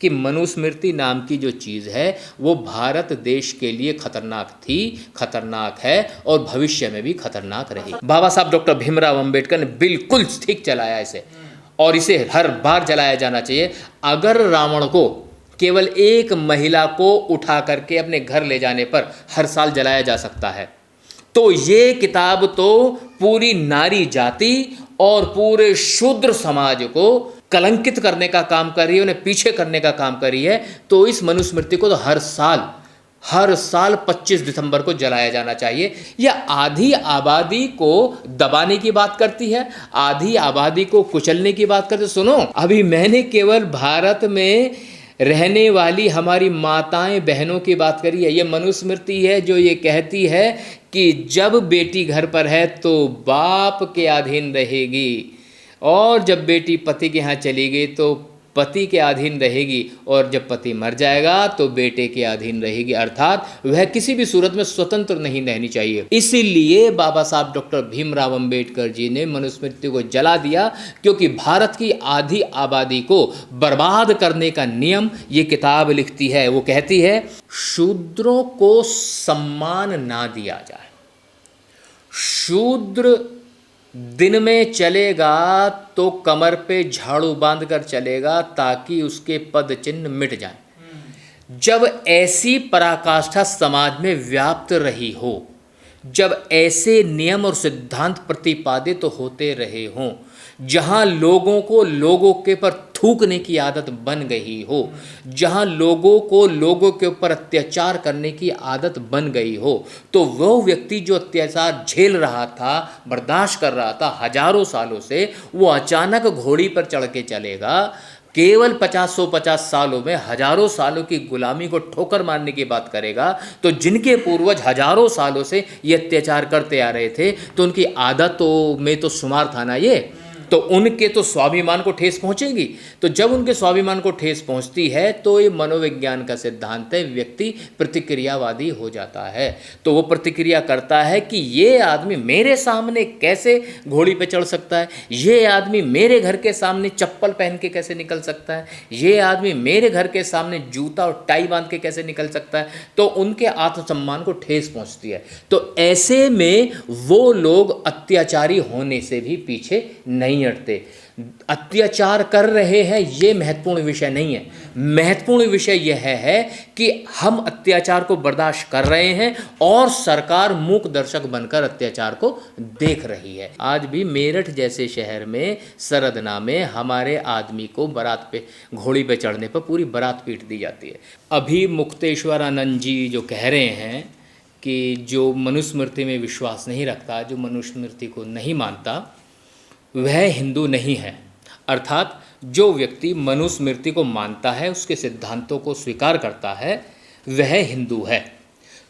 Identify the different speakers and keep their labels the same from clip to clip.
Speaker 1: कि मनुस्मृति नाम की जो चीज़ है वो भारत देश के लिए खतरनाक थी, खतरनाक है और भविष्य में भी खतरनाक रहेगी। बाबा साहब डॉक्टर भीमराव अंबेडकर ने बिल्कुल ठीक चलाया इसे, और इसे हर बार जलाया जाना चाहिए। अगर रावण को केवल एक महिला को उठा करके अपने घर ले जाने पर हर साल जलाया जा सकता है, तो ये किताब तो पूरी नारी जाति और पूरे शूद्र समाज को कलंकित करने का काम कर रही है, उन्हें पीछे करने का काम कर रही है। तो इस मनुस्मृति को तो हर साल 25 दिसंबर को जलाया जाना चाहिए। यह आधी आबादी को दबाने की बात करती है, आधी आबादी को कुचलने की बात करती है। सुनो, अभी मैंने केवल भारत में रहने वाली हमारी माताएं बहनों की बात करी है। ये मनुस्मृति है जो ये कहती है कि जब बेटी घर पर है तो बाप के अधीन रहेगी, और जब बेटी पति के यहाँ चली गई तो पति के अधीन रहेगी, और जब पति मर जाएगा तो बेटे के अधीन रहेगी। अर्थात वह किसी भी सूरत में स्वतंत्र नहीं रहनी चाहिए। इसीलिए बाबा साहब डॉक्टर भीमराव अंबेडकर जी ने मनुस्मृति को जला दिया, क्योंकि भारत की आधी आबादी को बर्बाद करने का नियम ये किताब लिखती है। वो कहती है, शूद्रों को सम्मान ना दिया जाए, शूद्र दिन में चलेगा तो कमर पे झाड़ू बांध कर चलेगा ताकि उसके पद चिन्ह मिट जाएं। जब ऐसी पराकाष्ठा समाज में व्याप्त रही हो, जब ऐसे नियम और सिद्धांत प्रतिपादित होते रहे हों, जहां लोगों को लोगों के पर थूकने की आदत बन गई हो, जहां लोगों को लोगों के ऊपर अत्याचार करने की आदत बन गई हो, तो वो व्यक्ति जो अत्याचार झेल रहा था, बर्दाश्त कर रहा था हजारों सालों से, वो अचानक घोड़ी पर चढ़ के चलेगा, केवल 50 सालों में हजारों सालों की गुलामी को ठोकर मारने की बात करेगा। तो जिनके पूर्वज हजारों सालों से ये अत्याचार करते आ रहे थे, तो उनकी आदतों में तो शुमार था ना ये, तो उनके तो स्वाभिमान को ठेस पहुंचेगी। तो जब उनके स्वाभिमान को ठेस पहुंचती है तो ये मनोविज्ञान का सिद्धांत है, व्यक्ति प्रतिक्रियावादी हो जाता है। तो वो प्रतिक्रिया करता है कि ये आदमी मेरे सामने कैसे घोड़ी पे चढ़ सकता है, ये आदमी मेरे घर के सामने चप्पल पहन के कैसे निकल सकता है, ये आदमी मेरे घर के सामने जूता और टाई बांध के कैसे निकल सकता है। तो उनके आत्मसम्मान को ठेस पहुंचती है। तो ऐसे में वो लोग अत्याचारी होने से भी पीछे नहीं हटते। अत्याचार कर रहे हैं ये महत्वपूर्ण विषय नहीं है। महत्वपूर्ण विषय यह है कि हम अत्याचार को बर्दाश्त कर रहे हैं और सरकार मूक दर्शक बनकर अत्याचार को देख रही है। आज भी मेरठ जैसे शहर में सरदना में हमारे आदमी को बारात पे घोड़ी पे चढ़ने पर पूरी बारात पीट दी जाती है। अभी मुक्तेश्वरानंद जी जो कह रहे हैं कि जो मनुस्मृति में विश्वास नहीं रखता, जो मनुस्मृति को नहीं मानता, वह हिंदू नहीं है। अर्थात जो व्यक्ति मनुस्मृति को मानता है, उसके सिद्धांतों को स्वीकार करता है, वह हिंदू है।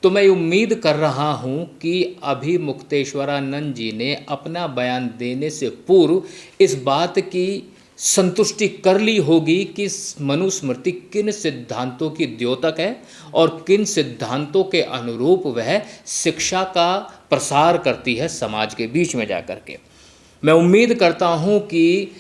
Speaker 1: तो मैं उम्मीद कर रहा हूँ कि अभी मुक्तेश्वरानंद जी ने अपना बयान देने से पूर्व इस बात की संतुष्टि कर ली होगी कि मनुस्मृति किन सिद्धांतों की द्योतक है और किन सिद्धांतों के अनुरूप वह शिक्षा का प्रसार करती है समाज के बीच में जाकर के। मैं उम्मीद करता हूँ कि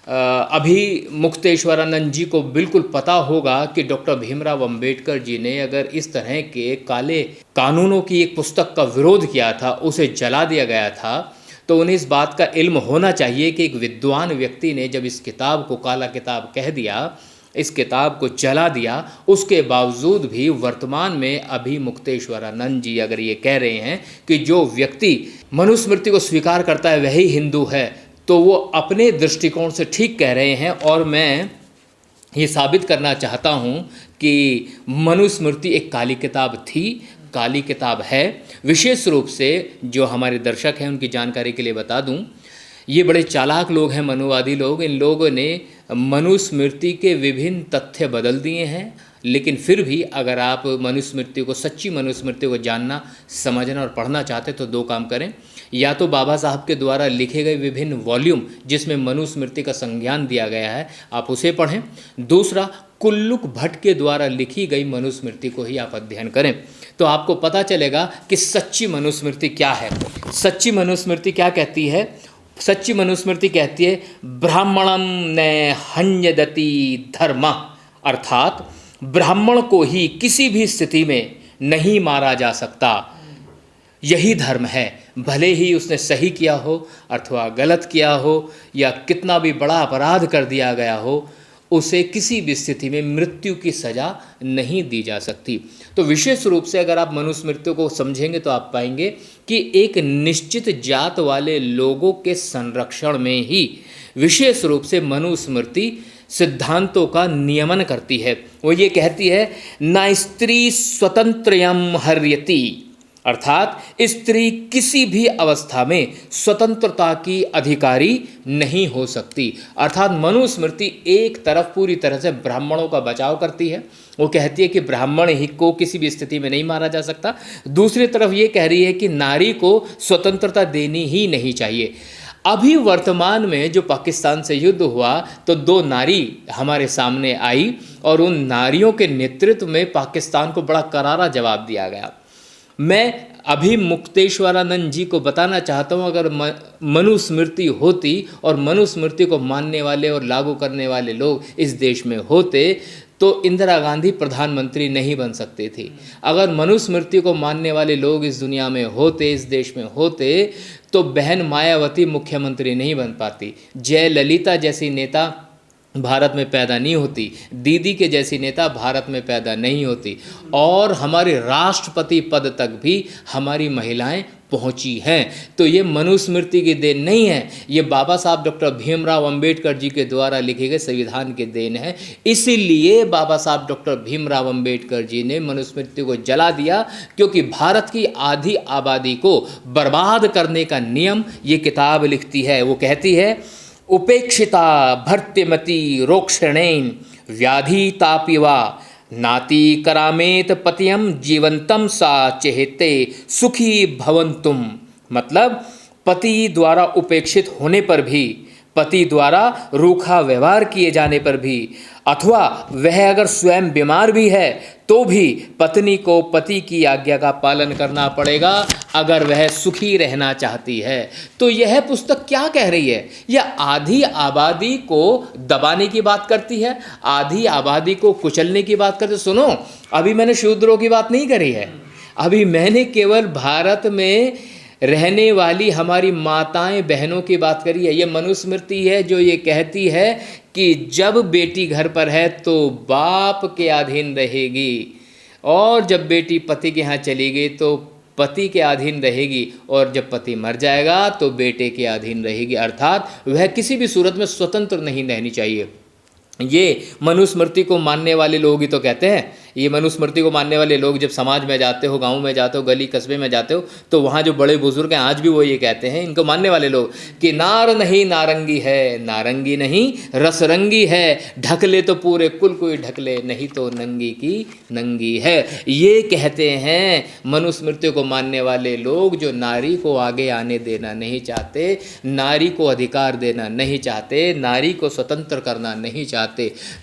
Speaker 1: अभी मुक्तेश्वरानंद जी को बिल्कुल पता होगा कि डॉक्टर भीमराव अंबेडकर जी ने अगर इस तरह के काले कानूनों की एक पुस्तक का विरोध किया था, उसे जला दिया गया था, तो उन्हें इस बात का इल्म होना चाहिए कि एक विद्वान व्यक्ति ने जब इस किताब को काला किताब कह दिया, इस किताब को जला दिया, उसके बावजूद भी वर्तमान में अभी मुक्तेश्वरानंद जी अगर ये कह रहे हैं कि जो व्यक्ति मनुस्मृति को स्वीकार करता है वही हिंदू है, तो वो अपने दृष्टिकोण से ठीक कह रहे हैं। और मैं ये साबित करना चाहता हूँ कि मनुस्मृति एक काली किताब थी, काली किताब है। विशेष रूप से जो हमारे दर्शक हैं उनकी जानकारी के लिए बता दूँ, ये बड़े चालाक लोग हैं, मनुवादी लोग। इन लोगों ने मनुस्मृति के विभिन्न तथ्य बदल दिए हैं, लेकिन फिर भी अगर आप मनुस्मृति को, सच्ची मनुस्मृति को जानना, समझना और पढ़ना चाहते तो दो काम करें। या तो बाबा साहब के द्वारा लिखे गए विभिन्न वॉल्यूम जिसमें मनुस्मृति का संज्ञान दिया गया है, आप उसे पढ़ें। दूसरा, कुल्लुक भट्ट के द्वारा लिखी गई मनुस्मृति को ही आप अध्ययन करें, तो आपको पता चलेगा कि सच्ची मनुस्मृति क्या है। सच्ची मनुस्मृति क्या कहती है? सच्ची मनुस्मृति कहती है, ब्राह्मणम न हन्यदति धर्म, अर्थात ब्राह्मण को ही किसी भी स्थिति में नहीं मारा जा सकता। यही धर्म है, भले ही उसने सही किया हो अथवा गलत किया हो या कितना भी बड़ा अपराध कर दिया गया हो, उसे किसी भी स्थिति में मृत्यु की सज़ा नहीं दी जा सकती। तो विशेष रूप से अगर आप मनुस्मृति को समझेंगे तो आप पाएंगे कि एक निश्चित जात वाले लोगों के संरक्षण में ही विशेष रूप से मनुस्मृति सिद्धांतों का नियमन करती है। वो ये कहती है, न स्त्री स्वतंत्रयम हर्यति, अर्थात स्त्री किसी भी अवस्था में स्वतंत्रता की अधिकारी नहीं हो सकती। अर्थात मनुस्मृति एक तरफ पूरी तरह से ब्राह्मणों का बचाव करती है, वो कहती है कि ब्राह्मण ही को किसी भी स्थिति में नहीं मारा जा सकता। दूसरी तरफ ये कह रही है कि नारी को स्वतंत्रता देनी ही नहीं चाहिए। अभी वर्तमान में जो पाकिस्तान से युद्ध हुआ तो 2 नारी हमारे सामने आई और उन नारियों के नेतृत्व में पाकिस्तान को बड़ा करारा जवाब दिया गया। मैं अभी मुक्तेश्वरानंद जी को बताना चाहता हूँ, अगर मनुस्मृति होती और मनुस्मृति को मानने वाले और लागू करने वाले लोग इस देश में होते तो इंदिरा गांधी प्रधानमंत्री नहीं बन सकती थी। अगर मनुस्मृति को मानने वाले लोग इस दुनिया में होते, इस देश में होते, तो बहन मायावती मुख्यमंत्री नहीं बन पाती, जयललिता जैसी नेता भारत में पैदा नहीं होती, दीदी के जैसी नेता भारत में पैदा नहीं होती, और हमारे राष्ट्रपति पद तक भी हमारी महिलाएं पहुंची हैं। तो ये मनुस्मृति की देन नहीं है, ये बाबा साहब डॉक्टर भीमराव अंबेडकर जी के द्वारा लिखे गए संविधान के देन है। इसीलिए बाबा साहब डॉक्टर भीमराव अंबेडकर जी ने मनुस्मृति को जला दिया, क्योंकि भारत की आधी आबादी को बर्बाद करने का नियम ये किताब लिखती है। वो कहती है, उपेक्षिता भर्त्यमती रोक्षणेन व्याधि तापिवा नाति करामेत पतियम जीवंतम सा चेहते सुखी भवंतुम। मतलब पति द्वारा उपेक्षित होने पर भी, पति द्वारा रूखा व्यवहार किए जाने पर भी, अथवा वह अगर स्वयं बीमार भी है तो भी पत्नी को पति की आज्ञा का पालन करना पड़ेगा अगर वह सुखी रहना चाहती है। तो यह पुस्तक क्या कह रही है? यह आधी आबादी को दबाने की बात करती है, आधी आबादी को कुचलने की बात करती है। सुनो, अभी मैंने शूद्रों की बात नहीं करी है, अभी मैंने केवल भारत में रहने वाली हमारी माताएं बहनों की बात करी है। ये मनुस्मृति है जो ये कहती है कि जब बेटी घर पर है तो बाप के अधीन रहेगी, और जब बेटी पति के यहाँ चली गई तो पति के अधीन रहेगी, और जब पति मर जाएगा तो बेटे के अधीन रहेगी। अर्थात वह किसी भी सूरत में स्वतंत्र नहीं रहनी चाहिए। ये मनुस्मृति को मानने वाले लोग ही तो कहते हैं। ये मनुस्मृति को मानने वाले लोग जब समाज में जाते हो, गांव में जाते हो, गली कस्बे में जाते हो, तो वहाँ जो बड़े बुजुर्ग हैं आज भी वो ये कहते हैं, इनको मानने वाले लोग, कि नार नहीं नारंगी है, नारंगी नहीं रसरंगी है, ढकले तो पूरे कुल कोई ढकले, नहीं तो नंगी की नंगी है। ये कहते हैं मनुस्मृति को मानने वाले लोग, जो नारी को आगे आने देना नहीं चाहते, नारी को अधिकार देना नहीं चाहते, नारी को स्वतंत्र करना नहीं चाहते।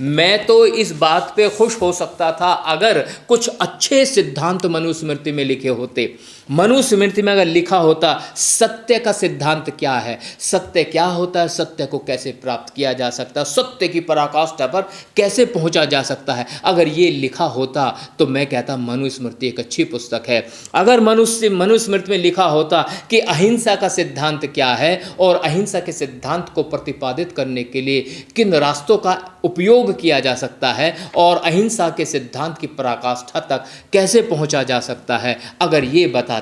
Speaker 1: मैं तो इस बात पे खुश हो सकता था अगर कुछ अच्छे सिद्धांत मनुस्मृति में लिखे होते। मनुस्मृति में अगर लिखा होता सत्य का सिद्धांत क्या है, सत्य क्या होता है, सत्य को कैसे प्राप्त किया जा सकता है, सत्य की पराकाष्ठा पर कैसे पहुंचा जा सकता है, अगर ये लिखा होता तो मैं कहता मनुस्मृति एक अच्छी पुस्तक है। अगर मनुस्मृति में लिखा होता कि अहिंसा का सिद्धांत क्या है और अहिंसा के सिद्धांत को प्रतिपादित करने के लिए किन रास्तों का उपयोग किया जा सकता है और अहिंसा के सिद्धांत की पराकाष्ठा तक कैसे पहुंचा जा सकता है, अगर ये बताता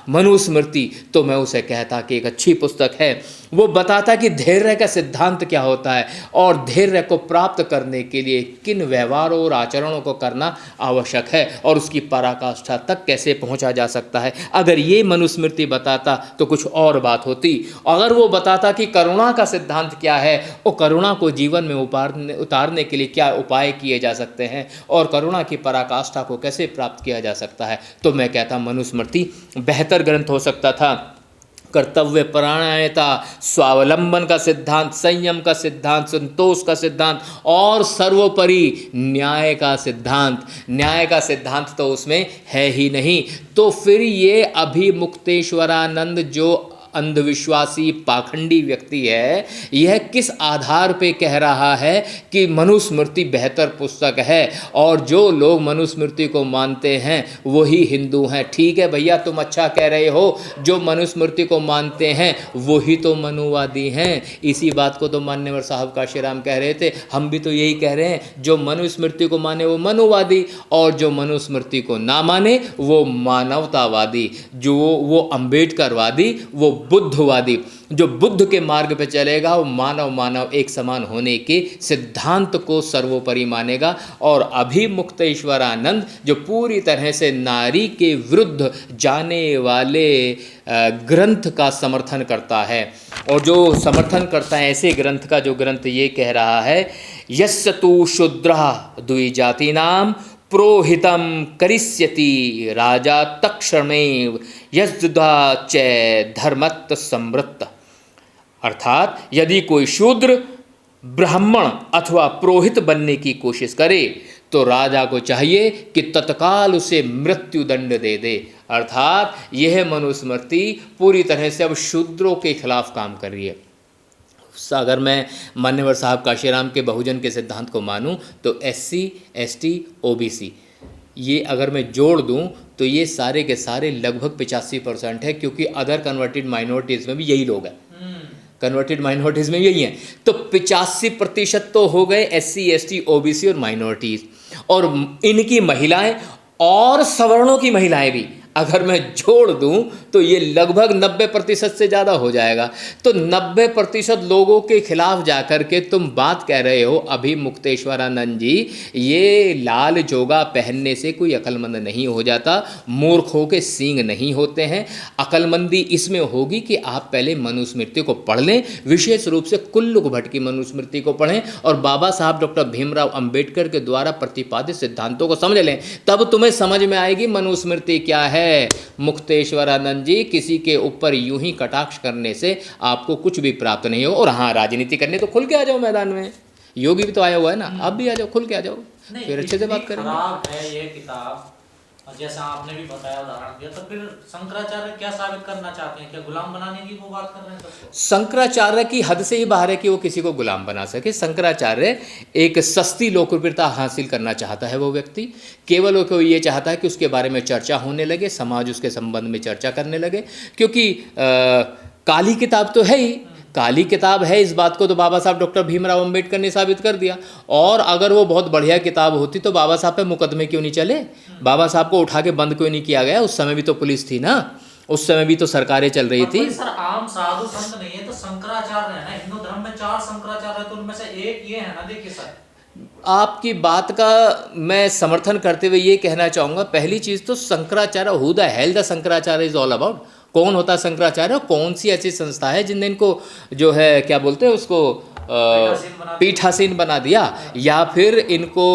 Speaker 1: मनुस्मृति, तो मैं उसे कहता कि एक अच्छी पुस्तक है। वो बताता कि धैर्य का सिद्धांत क्या होता है और धैर्य को प्राप्त करने के लिए किन व्यवहारों और आचरणों को करना आवश्यक है और उसकी पराकाष्ठा तक कैसे पहुंचा जा सकता है। अगर ये मनुस्मृति बताता तो कुछ और बात होती। अगर वो बताता कि करुणा का सिद्धांत क्या है और करुणा को जीवन में उतारने के लिए क्या उपाय किए जा सकते हैं और करुणा की पराकाष्ठा को कैसे प्राप्त किया जा सकता है, तो मैं कहता मनुस्मृति बेहतर ग्रंथ हो सकता था। कर्तव्य परायणता, स्वावलंबन का सिद्धांत, संयम का सिद्धांत, संतोष का सिद्धांत और सर्वोपरि न्याय का सिद्धांत। न्याय का सिद्धांत तो उसमें है ही नहीं। तो फिर ये अभिमुक्तेश्वरानंद जो अंधविश्वासी पाखंडी व्यक्ति है, यह किस आधार पे कह रहा है कि मनुस्मृति बेहतर पुस्तक है और जो लोग मनुस्मृति को मानते हैं वही हिंदू हैं। ठीक है भैया, तुम अच्छा कह रहे हो, जो मनुस्मृति को मानते हैं वही तो मनुवादी हैं। इसी बात को तो मान्यवर साहब काशीराम कह रहे थे, हम भी तो यही कह रहे हैं, जो मनुस्मृति को माने वो मनुवादी और जो मनुस्मृति को ना माने वो मानवतावादी, जो वो अंबेडकरवादी, वो बुद्धवादी। जो बुद्ध के मार्ग पे चलेगा वो मानव मानव एक समान होने के सिद्धांत को सर्वोपरि मानेगा। और अभी मुक्तेश्वरानंद जो पूरी तरह से नारी के विरुद्ध जाने वाले ग्रंथ का समर्थन करता है, और जो समर्थन करता है ऐसे ग्रंथ का, जो ग्रंथ ये कह रहा है यस्य तु शूद्रः द्विजातीनां प्रोहितम करिष्यति राजा तक्षणमेव यद्धा च धर्मत्त संवृत्त। अर्थात यदि कोई शूद्र ब्राह्मण अथवा पुरोहित बनने की कोशिश करे तो राजा को चाहिए कि तत्काल उसे मृत्युदंड दे दे। अर्थात यह मनुस्मृति पूरी तरह से अब शूद्रों के खिलाफ काम कर रही है। अगर मैं मान्यवर साहब काशीराम के बहुजन के सिद्धांत को मानूं तो SC ST OBC ये अगर मैं जोड़ दूं तो ये सारे के सारे लगभग 85% है, क्योंकि अदर कन्वर्टेड माइनॉरिटीज़ में भी यही लोग हैं, कन्वर्टेड माइनॉरिटीज़ में यही हैं। तो 85% तो हो गए SC ST OBC और माइनॉरिटीज़, और इनकी महिलाएं और सवर्णों की महिलाएं भी अगर मैं जोड़ दूं तो ये लगभग 90% से ज़्यादा हो जाएगा। तो 90% लोगों के खिलाफ जाकर के तुम बात कह रहे हो अभी मुक्तेश्वरानंद जी, ये लाल जोगा पहनने से कोई अक्लमंद नहीं हो जाता, मूर्खों के सींग नहीं होते हैं। अक्लमंदी इसमें होगी कि आप पहले मनुस्मृति को पढ़ लें, विशेष रूप से कुल्लुक भट्ट की मनुस्मृति को पढ़ें और बाबा साहब डॉक्टर भीमराव अंबेडकर के द्वारा प्रतिपादित सिद्धांतों को समझ लें, तब तुम्हें समझ में आएगी मनुस्मृति क्या है। मुक्तेश्वरानंद जी, किसी के ऊपर यूं ही कटाक्ष करने से आपको कुछ भी प्राप्त नहीं हो। और हाँ, राजनीति करने तो खुल के आ जाओ मैदान में, योगी भी तो आया हुआ है ना, आप भी आ जाओ, खुल के आ जाओ, फिर अच्छे से बात करेंगे।
Speaker 2: खराब है ये किताब, और जैसा आपने भी बताया, उदाहरण दिया, तो फिर शंकराचार्य क्या साबित करना चाहते हैं? क्या गुलाम बनाने की वो बात कर रहे हैं सबको?
Speaker 1: शंकराचार्य की हद से ही बाहर है कि वो किसी को गुलाम बना सके। शंकराचार्य एक सस्ती लोकप्रियता हासिल करना चाहता है वो व्यक्ति, केवल वो ये चाहता है कि उसके बारे में चर्चा होने लगे, समाज उसके संबंध में चर्चा करने लगे, क्योंकि काली किताब तो है ही, काली किताब है, इस बात को तो बाबा साहब डॉक्टर भीमराव अंबेडकर ने साबित कर दिया। और अगर वो बहुत बढ़िया किताब होती तो बाबा साहब पे मुकदमे क्यों नहीं चले, बाबा साहब को उठा के बंद क्यों नहीं किया गया? उस समय भी तो पुलिस थी ना, उस समय भी तो सरकारें चल रही थी।
Speaker 2: सर आम साधु संत नहीं है तो शंकराचार्य है ना, हिंदू धर्म में 4 शंकराचार्य है, तो उनमें से एक ये है ना। देखिए सर,
Speaker 1: आपकी बात का मैं समर्थन करते हुए ये कहना चाहूँगा, पहली चीज़ तो Shankaracharya, who the hell the Shankaracharya is all about, कौन होता है शंकराचार्य, कौन सी ऐसी संस्था है जिनने इनको जो है क्या बोलते हैं उसको पीठासीन बना दिया, या फिर इनको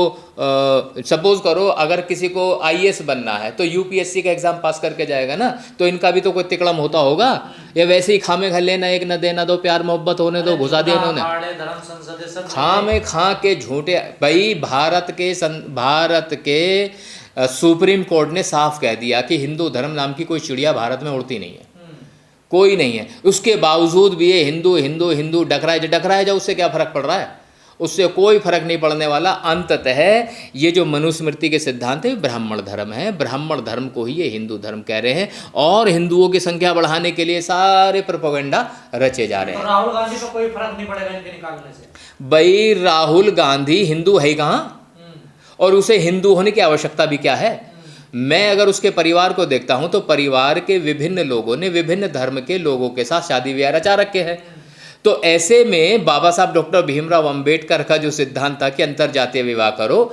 Speaker 1: सपोज करो अगर किसी को IAS बनना है तो UPSC का एग्जाम पास करके जाएगा ना, तो इनका भी तो कोई तिकड़म होता होगा, या वैसे ही खामे खा लेना, एक न देना दो, प्यार मोहब्बत होने दो, घुसा दिया इन्होंने खामे खा के झूठे। भाई भारत के सुप्रीम कोर्ट ने साफ कह दिया कि हिंदू धर्म नाम की कोई चिड़िया भारत में उड़ती नहीं है, कोई नहीं है। उसके बावजूद भी ये हिंदू हिंदू हिंदू डकराए जाओ, उससे क्या फ़र्क पड़ रहा है? उससे कोई फर्क नहीं पड़ने वाला। अंततः ये जो मनुस्मृति के सिद्धांत है ब्राह्मण धर्म है, ब्राह्मण धर्म को ही ये हिंदू धर्म कह रहे हैं, और हिंदुओं की संख्या बढ़ाने के लिए सारे प्रोपेगेंडा रचे जा रहे हैं।
Speaker 2: राहुल गांधी को कोई फर्क नहीं पड़ेगा इनके निकालने से।
Speaker 1: भाई राहुल गांधी हिंदू है कहाँ, और उसे हिंदू होने की आवश्यकता भी क्या है? मैं अगर उसके परिवार को देखता हूं तो परिवार के विभिन्न लोगों ने विभिन्न धर्म के लोगों के साथ शादी ब्याह रचा रखे हैं। तो ऐसे में बाबा साहब डॉक्टर भीमराव अंबेडकर का जो सिद्धांत था कि अंतरजातीय विवाह करो,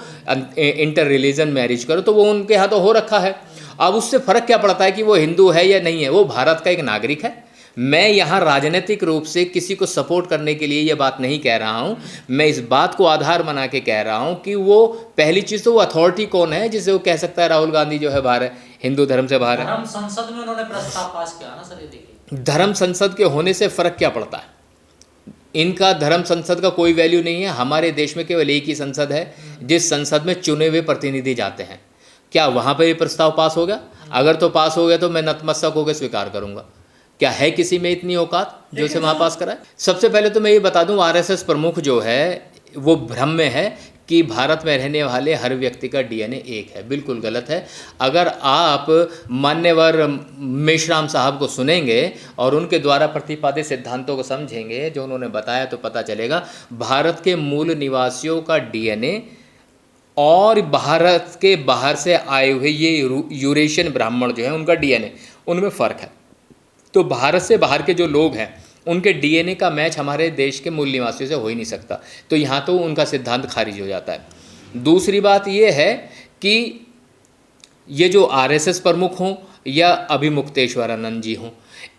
Speaker 1: इंटर रिलीजन मैरिज करो, तो वो उनके यहाँ तो हो रखा है। अब उससे फर्क क्या पड़ता है कि वो हिंदू है या नहीं है? वो भारत का एक नागरिक है। मैं यहाँ राजनीतिक रूप से किसी को सपोर्ट करने के लिए ये बात नहीं कह रहा हूँ, मैं इस बात को आधार बना के कह रहा हूँ कि वो पहली चीज़ तो वो अथॉरिटी कौन है जिसे वो कह सकता है राहुल गांधी जो है बाहर है, हिंदू धर्म से बाहर है।
Speaker 2: धर्म संसद में उन्होंने प्रस्ताव पास किया ना सर, ये देखिए।
Speaker 1: धर्म संसद के होने से फ़र्क क्या पड़ता है? इनका धर्म संसद का कोई वैल्यू नहीं है। हमारे देश में केवल एक ही संसद है जिस संसद में चुने हुए प्रतिनिधि जाते हैं। क्या वहाँ पर ये प्रस्ताव पास हो गया? अगर तो पास हो गया तो मैं नतमस्तक होकर स्वीकार करूँगा, क्या है किसी में इतनी औकात जो इसे वहाँ पास कराए? सबसे पहले तो मैं ये बता दूं, आरएसएस प्रमुख जो है वो भ्रम में है कि भारत में रहने वाले हर व्यक्ति का डीएनए एक है। बिल्कुल गलत है। अगर आप मान्यवर मेश्राम साहब को सुनेंगे और उनके द्वारा प्रतिपादित सिद्धांतों को समझेंगे जो उन्होंने बताया, तो पता चलेगा भारत के मूल निवासियों का डीएनए और भारत के बाहर से आए हुए ये यूरेशियन ब्राह्मण जो है उनका डीएनए, उनमें फ़र्क है। तो भारत से बाहर के जो लोग हैं उनके डीएनए का मैच हमारे देश के मूल निवासियों से हो ही नहीं सकता, तो यहाँ तो उनका सिद्धांत खारिज हो जाता है। दूसरी बात ये है कि ये जो आरएसएस प्रमुख हों या अभी मुक्तेश्वरानंद जी हों,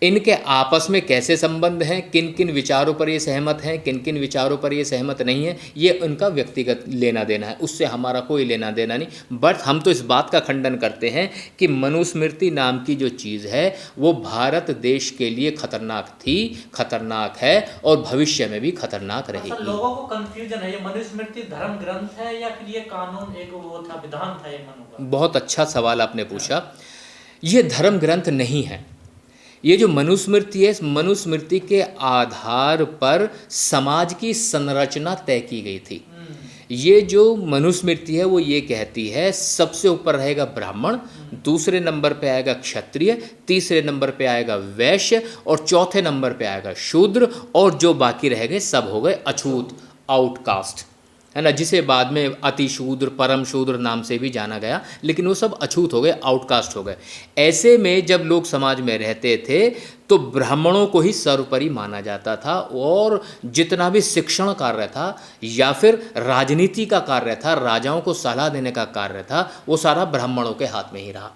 Speaker 1: इनके आपस में कैसे संबंध हैं, किन किन विचारों पर ये सहमत हैं, किन किन विचारों पर ये सहमत नहीं है, ये उनका व्यक्तिगत लेना देना है, उससे हमारा कोई लेना देना नहीं। बट हम तो इस बात का खंडन करते हैं कि मनुस्मृति नाम की जो चीज़ है वो भारत देश के लिए खतरनाक थी, खतरनाक है और भविष्य में भी खतरनाक रहेगी।
Speaker 2: लोगों को कंफ्यूजन है, ये मनुस्मृति धर्म ग्रंथ है या फिर ये कानून एक वो था, विधान था एक मनु का?
Speaker 1: बहुत अच्छा सवाल आपने पूछा। ये धर्म ग्रंथ नहीं है। ये जो मनुस्मृति है, इस मनुस्मृति के आधार पर समाज की संरचना तय की गई थी। ये जो मनुस्मृति है वो ये कहती है सबसे ऊपर रहेगा ब्राह्मण, दूसरे नंबर पे आएगा क्षत्रिय, तीसरे नंबर पे आएगा वैश्य और चौथे नंबर पे आएगा शूद्र, और जो बाकी रह गए सब हो गए अछूत, आउटकास्ट, है ना, जिसे बाद में अतिशूद्र, परम शूद्र नाम से भी जाना गया, लेकिन वो सब अछूत हो गए, आउटकास्ट हो गए। ऐसे में जब लोग समाज में रहते थे तो ब्राह्मणों को ही सर्वोपरि माना जाता था, और जितना भी शिक्षण कार्य था या फिर राजनीति का कार्य था, राजाओं को सलाह देने का कार्य था, वो सारा ब्राह्मणों के हाथ में ही रहा।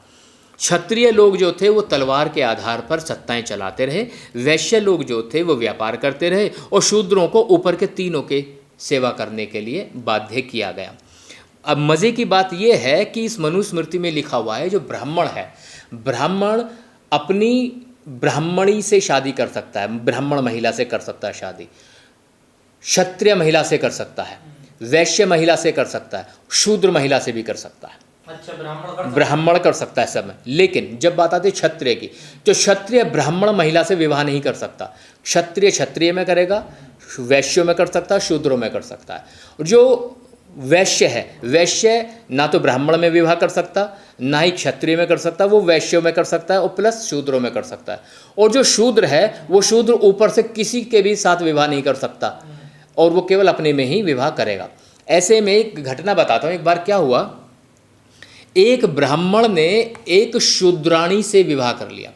Speaker 1: क्षत्रिय लोग जो थे वो तलवार के आधार पर सत्ताएं चलाते रहे, वैश्य लोग जो थे वो व्यापार करते रहे, और शूद्रों को ऊपर के तीनों के सेवा करने के लिए बाध्य किया गया। अब मज़े की बात यह है कि इस मनुस्मृति में लिखा हुआ है जो ब्राह्मण है, ब्राह्मण अपनी ब्राह्मणी से शादी कर सकता है, ब्राह्मण महिला से कर सकता है शादी, क्षत्रिय महिला से कर सकता है, वैश्य महिला से कर सकता है, शूद्र महिला से भी कर सकता है।
Speaker 2: अच्छा,
Speaker 1: ब्राह्मण कर सकता है सब में। लेकिन जब बात आती है क्षत्रिय की, तो क्षत्रिय ब्राह्मण महिला से विवाह नहीं कर सकता। क्षत्रिय क्षत्रिय में करेगा, वैश्यों में कर सकता है, शूद्रों में कर सकता है। जो वैश्य है, वैश्य ना तो ब्राह्मण में विवाह कर सकता, ना ही क्षत्रिय में कर सकता, वो वैश्यों में कर सकता है और प्लस शूद्रों में कर सकता है। और जो शूद्र है वो शूद्र ऊपर से किसी के भी साथ विवाह नहीं कर सकता, और वो केवल अपने में ही विवाह करेगा। ऐसे में एक घटना बताता हूँ। एक बार क्या हुआ, एक ब्राह्मण ने एक शूद्राणी से विवाह कर लिया।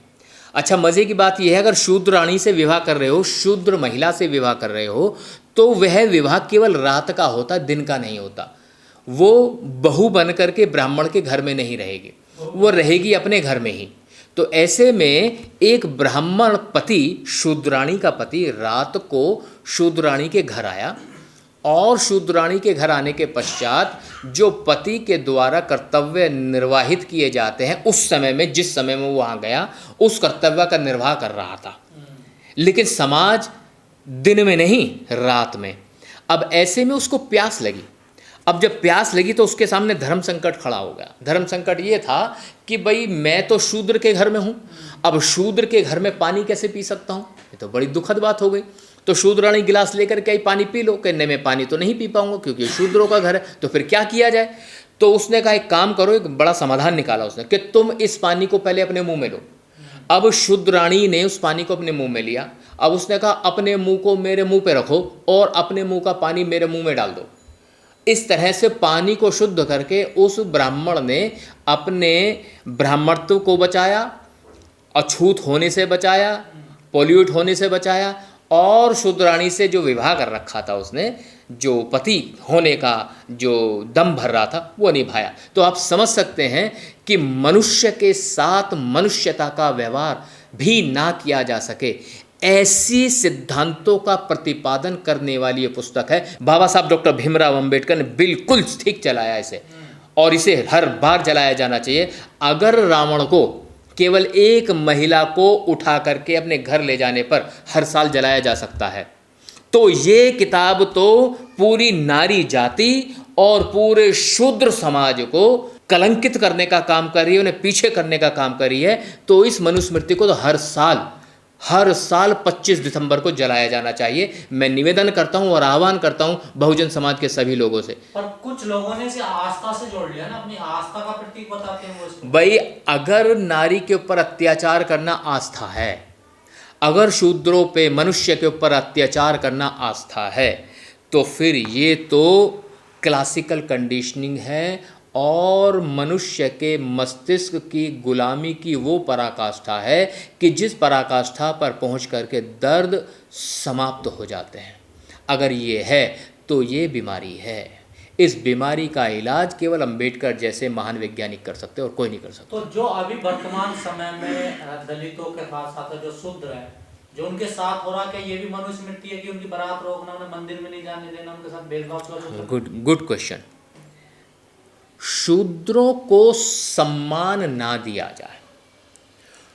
Speaker 1: अच्छा, मज़े की बात यह है, अगर शूद्राणी से विवाह कर रहे हो, शूद्र महिला से विवाह कर रहे हो, तो वह विवाह केवल रात का होता, दिन का नहीं होता। वो बहू बन करके ब्राह्मण के घर में नहीं रहेगी, वो रहेगी अपने घर में ही। तो ऐसे में एक ब्राह्मण पति, शूद्राणी का पति, रात को शूद्राणी के घर आया, और शूद्राणी के घर आने के पश्चात जो पति के द्वारा कर्तव्य निर्वाहित किए जाते हैं उस समय में, जिस समय में वो वहाँ गया, उस कर्तव्य का निर्वाह कर रहा था। लेकिन समाज दिन में नहीं, रात में। अब ऐसे में उसको प्यास लगी। अब जब प्यास लगी तो उसके सामने धर्म संकट खड़ा हो गया। धर्म संकट ये था कि भाई मैं तो शूद्र के घर में हूँ, अब शूद्र के घर में पानी कैसे पी सकता हूँ? ये तो बड़ी दुखद बात हो गई। तो शूद्राणी गिलास लेकर के पानी पी लो, कहने में पानी तो नहीं पी पाऊंगा क्योंकि शूद्रों का घर है, तो फिर क्या किया जाए? तो उसने कहा एक काम करो, एक बड़ा समाधान निकाला उसने कि तुम इस पानी को पहले अपने मुंह में लो। अब शूद्राणी ने उस पानी को अपने मुंह में लिया। अब उसने कहा अपने मुंह को मेरे मुंह पे रखो और अपने मुंह का पानी मेरे मुंह में डाल दो। इस तरह से पानी को शुद्ध करके उस ब्राह्मण ने अपने ब्राह्मणत्व को बचाया, अछूत होने से बचाया, पोल्यूट होने से बचाया, और शूद्राणी से जो विवाह कर रखा था उसने, जो पति होने का जो दम भर रहा था, वो निभाया। तो आप समझ सकते हैं कि मनुष्य के साथ मनुष्यता का व्यवहार भी ना किया जा सके, ऐसी सिद्धांतों का प्रतिपादन करने वाली ये पुस्तक है। बाबा साहब डॉक्टर भीमराव अंबेडकर ने बिल्कुल ठीक चलाया इसे, और इसे हर बार चलाया जाना चाहिए। अगर रावण को केवल एक महिला को उठा करके अपने घर ले जाने पर हर साल जलाया जा सकता है, तो ये किताब तो पूरी नारी जाति और पूरे शूद्र समाज को कलंकित करने का काम कर रही है, उन्हें पीछे करने का काम कर रही है। तो इस मनुस्मृति को तो हर साल हर साल 25 दिसंबर को जलाया जाना चाहिए। मैं निवेदन करता हूं और आह्वान करता हूं बहुजन समाज के सभी लोगों से।
Speaker 2: पर कुछ लोगों ने इसे आस्था से जोड़ लिया ना, अपनी आस्था का प्रतीक बताते हैं वो इसको।
Speaker 1: भाई, अगर नारी के ऊपर अत्याचार करना आस्था है, अगर शूद्रों पे, मनुष्य के ऊपर अत्याचार करना आस्था है, तो फिर ये तो क्लासिकल कंडीशनिंग है और मनुष्य के मस्तिष्क की गुलामी की वो पराकाष्ठा है कि जिस पराकाष्ठा पर पहुंच करके दर्द समाप्त हो जाते हैं। अगर ये है तो ये बीमारी है। इस बीमारी का इलाज केवल अंबेडकर जैसे महान वैज्ञानिक कर सकते हैं और कोई नहीं कर सकता।
Speaker 2: तो जो अभी वर्तमान समय में दलितों के साथ साथ जो शूद्र है, जो उनके साथ हो रहा, क्या ये भी मनुस्मृति है कि उनकी बारात रोकना, उन्हें मंदिर में नहीं जाने देना, उनके साथ भेदभाव?
Speaker 1: Good question. शूद्रों को सम्मान ना दिया जाए,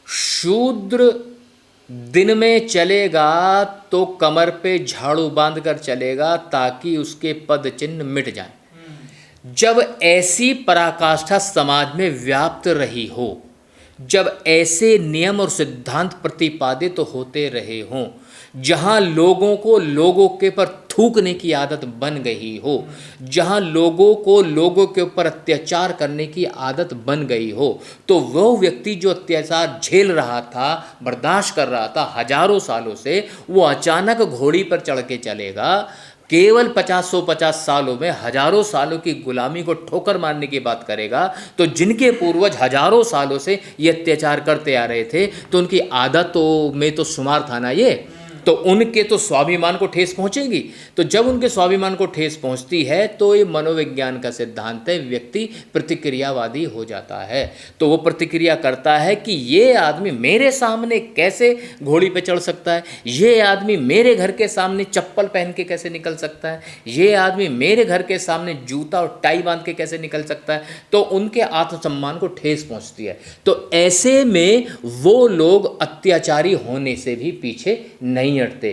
Speaker 1: शूद्र दिन में चलेगा तो कमर पे झाड़ू बांध कर चलेगा ताकि उसके पद चिन्ह मिट जाए। जब ऐसी पराकाष्ठा समाज में व्याप्त रही हो, जब ऐसे नियम और सिद्धांत प्रतिपादित होते रहे हों, जहां लोगों को लोगों के पर थूकने की आदत बन गई हो, जहां लोगों को लोगों के ऊपर अत्याचार करने की आदत बन गई हो, तो वो व्यक्ति जो अत्याचार झेल रहा था, बर्दाश्त कर रहा था हजारों सालों से, वो अचानक घोड़ी पर चढ़ के चलेगा, केवल 50 सालों में हजारों सालों की गुलामी को ठोकर मारने की बात करेगा। तो जिनके पूर्वज हजारों सालों से ये अत्याचार करते आ रहे थे, तो उनकी आदतों में तो शुमार था ना ये, तो उनके तो स्वाभिमान को ठेस पहुंचेगी। तो जब उनके स्वाभिमान को ठेस पहुंचती है तो ये मनोविज्ञान का सिद्धांत है, व्यक्ति प्रतिक्रियावादी हो जाता है। तो वो प्रतिक्रिया करता है कि ये आदमी मेरे सामने कैसे घोड़ी पे चढ़ सकता है, ये आदमी मेरे घर के सामने चप्पल पहन के कैसे निकल सकता है, ये आदमी मेरे घर के सामने जूता और टाई बांध के कैसे निकल सकता है। तो उनके आत्मसम्मान को ठेस पहुंचती है। तो ऐसे में वो लोग अत्याचारी होने से भी पीछे नहीं हटते।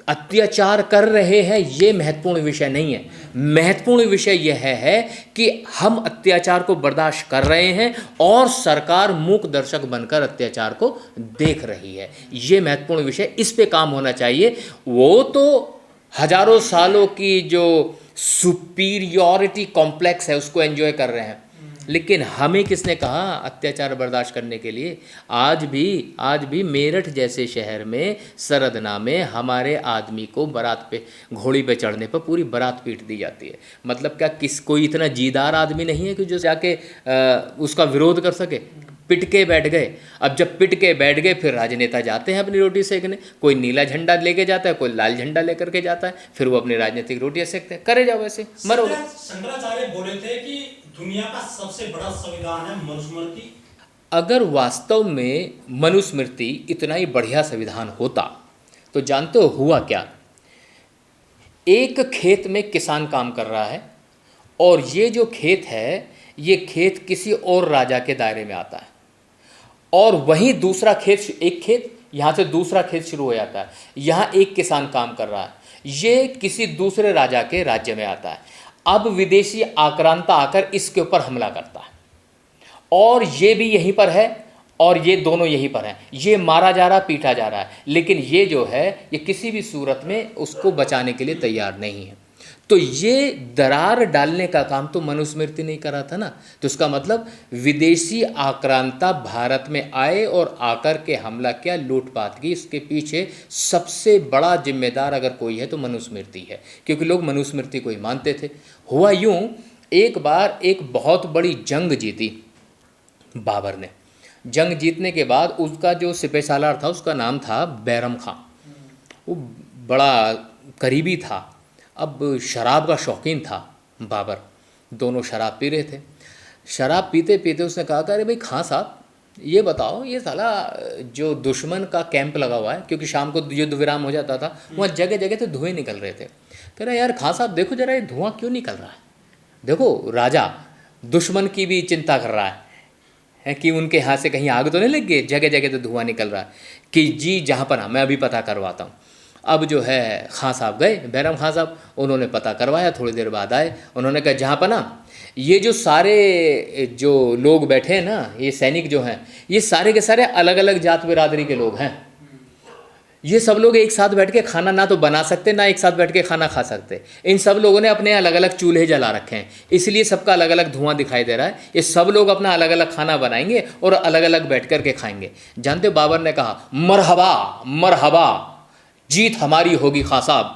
Speaker 1: अत्याचार कर रहे हैं ये महत्वपूर्ण विषय नहीं है। महत्वपूर्ण विषय यह है कि हम अत्याचार को बर्दाश्त कर रहे हैं और सरकार मूक दर्शक बनकर अत्याचार को देख रही है। ये महत्वपूर्ण विषय, इस पे काम होना चाहिए। वो तो हजारों सालों की जो सुपीरियॉरिटी कॉम्प्लेक्स है उसको एंजॉय कर रहे हैं, लेकिन हमें किसने कहा अत्याचार बर्दाश्त करने के लिए? आज भी मेरठ जैसे शहर में सरदना में हमारे आदमी को बारात पे, घोड़ी पे चढ़ने पर पूरी बारात पीट दी जाती है। मतलब क्या कोई इतना जीदार आदमी नहीं है कि जो जाके उसका विरोध कर सके? पिट के बैठ गए। अब जब पिट के बैठ गए फिर राजनेता जाते हैं अपनी रोटी सेकने, कोई नीला झंडा लेके जाता है, कोई लाल झंडा लेकर के जाता है, फिर वो अपनी राजनीतिक रोटियां सेकते हैं। करे जाओ वैसे, मरो।
Speaker 3: शंकराचार्य बोले थे कि दुनिया का सबसे बड़ा संविधान है मनुस्मृति।
Speaker 1: अगर वास्तव में मनुस्मृति इतना ही बढ़िया संविधान होता तो जानते हो हुआ क्या? एक खेत में किसान काम कर रहा है और ये जो खेत है, ये खेत किसी और राजा के दायरे में आता है, और वहीं दूसरा खेत, एक खेत यहाँ से दूसरा खेत शुरू हो जाता है। यहाँ एक किसान काम कर रहा है, ये किसी दूसरे राजा के राज्य में आता है। अब विदेशी आक्रांता आकर इसके ऊपर हमला करता है और ये भी यहीं पर है और ये दोनों यहीं पर हैं। ये मारा जा रहा, पीटा जा रहा है, लेकिन ये जो है ये किसी भी सूरत में उसको बचाने के लिए तैयार नहीं है। तो ये दरार डालने का काम तो मनुस्मृति नहीं करा था ना। तो इसका मतलब विदेशी आक्रांता भारत में आए और आकर के हमला किया, लूटपाट की। इसके पीछे सबसे बड़ा जिम्मेदार अगर कोई है तो मनुस्मृति है, क्योंकि लोग मनुस्मृति को ही मानते थे। हुआ यूँ, एक बार एक बहुत बड़ी जंग जीती बाबर ने। जंग जीतने के बाद उसका जो सिपह सालार था उसका नाम था बैरम खां। वो बड़ा करीबी था। अब शराब का शौकीन था बाबर, दोनों शराब पी रहे थे। शराब पीते पीते उसने कहा अरे भाई खां साहब, ये बताओ, ये साला जो दुश्मन का कैंप लगा हुआ है, क्योंकि शाम को युद्ध विराम हो जाता था, वहाँ जगह जगह तो धुएं निकल रहे थे। कह रहा यार खां साहब देखो जरा, ये धुआं क्यों निकल रहा है? देखो राजा दुश्मन की भी चिंता कर रहा है कि उनके हाथ से कहीं आग तो नहीं लग गई, जगह जगह तो धुआं निकल रहा है। कि जी जहाँ पर मैं अभी पता करवाता हूँ। अब जो है खां साहब गए, बैरम खां साहब, उन्होंने पता करवाया। थोड़ी देर बाद आए, उन्होंने कहा जहाँ पर ना ये जो सारे जो लोग बैठे हैं ना, ये सैनिक जो हैं, ये सारे के सारे अलग अलग जात बिरादरी के लोग हैं। ये सब लोग एक साथ बैठ के खाना ना तो बना सकते, ना एक साथ बैठ के खाना खा सकते। इन सब लोगों ने अपने अलग अलग चूल्हे जला रखे हैं, इसलिए सबका अलग अलग धुआं दिखाई दे रहा है। ये सब लोग अपना अलग अलग खाना बनाएंगे और अलग अलग बैठ कर के खाएंगे। जानते हो, बाबर ने कहा मरहबा मरहबा, जीत हमारी होगी खां साहब।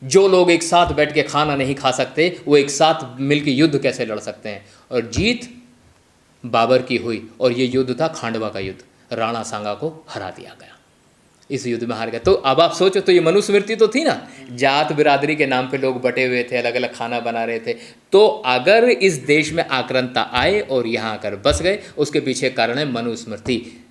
Speaker 1: जो लोग एक साथ बैठ के खाना नहीं खा सकते, वो एक साथ मिलकर युद्ध कैसे लड़ सकते हैं। और जीत बाबर की हुई, और ये युद्ध था खांडवा का युद्ध। राणा सांगा को हरा दिया गया, इस युद्ध में हार गया। तो अब आप सोचो, तो ये मनुस्मृति तो थी ना, जात बिरादरी के नाम पे लोग बटे हुए थे, अलग अलग खाना बना रहे थे। तो अगर इस देश में आक्रांता आए और यहाँ आकर बस गए, उसके पीछे कारण है मनुस्मृति।